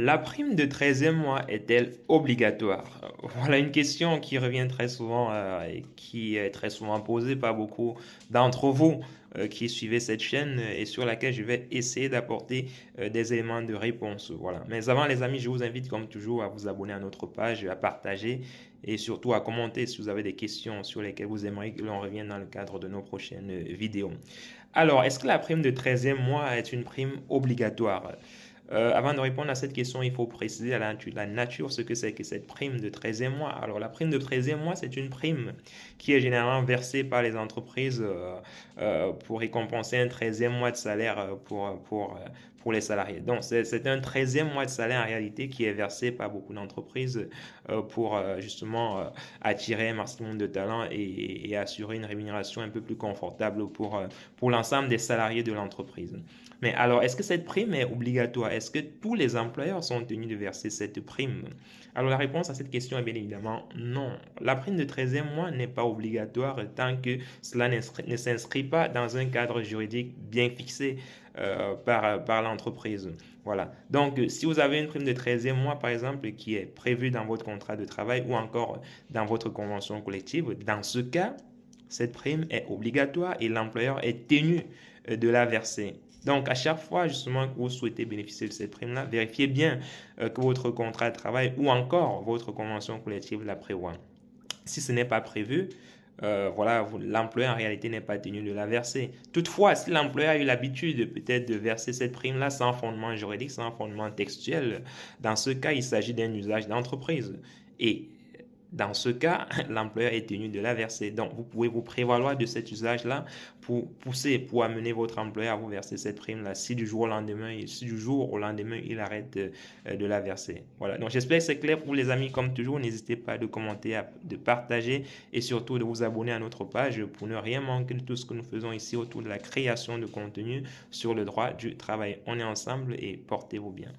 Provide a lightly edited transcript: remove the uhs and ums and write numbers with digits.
La prime de 13e mois est-elle obligatoire? Voilà une question qui revient très souvent et qui est très souvent posée par beaucoup d'entre vous qui suivez cette chaîne et sur laquelle je vais essayer d'apporter des éléments de réponse. Voilà. Mais avant les amis, je vous invite comme toujours à vous abonner à notre page, à partager et surtout à commenter si vous avez des questions sur lesquelles vous aimeriez que l'on revienne dans le cadre de nos prochaines vidéos. Alors, est-ce que la prime de 13e mois est une prime obligatoire? Avant de répondre à cette question, il faut préciser la nature, ce que c'est que cette prime de 13e mois. Alors, la prime de 13e mois, c'est une prime qui est généralement versée par les entreprises pour récompenser un 13e mois de salaire pour les salariés. Donc, c'est un 13e mois de salaire en réalité qui est versé par beaucoup d'entreprises pour justement attirer un maximum de talents et assurer une rémunération un peu plus confortable pour l'ensemble des salariés de l'entreprise. Mais alors, est-ce que cette prime est obligatoire? Est-ce que tous les employeurs sont tenus de verser cette prime? Alors, la réponse à cette question est bien évidemment non. La prime de 13e mois n'est pas obligatoire tant que cela ne s'inscrit pas dans un cadre juridique bien fixé par l'entreprise. Voilà. Donc, si vous avez une prime de 13e mois, par exemple, qui est prévue dans votre contrat de travail ou encore dans votre convention collective, dans ce cas, cette prime est obligatoire et l'employeur est tenu de la verser. Donc, à chaque fois, justement, que vous souhaitez bénéficier de cette prime-là, vérifiez bien que votre contrat de travail ou encore votre convention collective la prévoit. Si ce n'est pas prévu, voilà, l'employeur en réalité n'est pas tenu de la verser. Toutefois, si l'employeur a eu l'habitude peut-être de verser cette prime-là sans fondement juridique, sans fondement textuel, dans ce cas, il s'agit d'un usage d'entreprise. Et dans ce cas, l'employeur est tenu de la verser. Donc, vous pouvez vous prévaloir de cet usage-là pour amener votre employeur à vous verser cette prime-là si du jour au lendemain, il arrête de la verser. Voilà. Donc, j'espère que c'est clair pour les amis. Comme toujours, n'hésitez pas de commenter, de partager et surtout de vous abonner à notre page pour ne rien manquer de tout ce que nous faisons ici autour de la création de contenu sur le droit du travail. On est ensemble et portez-vous bien.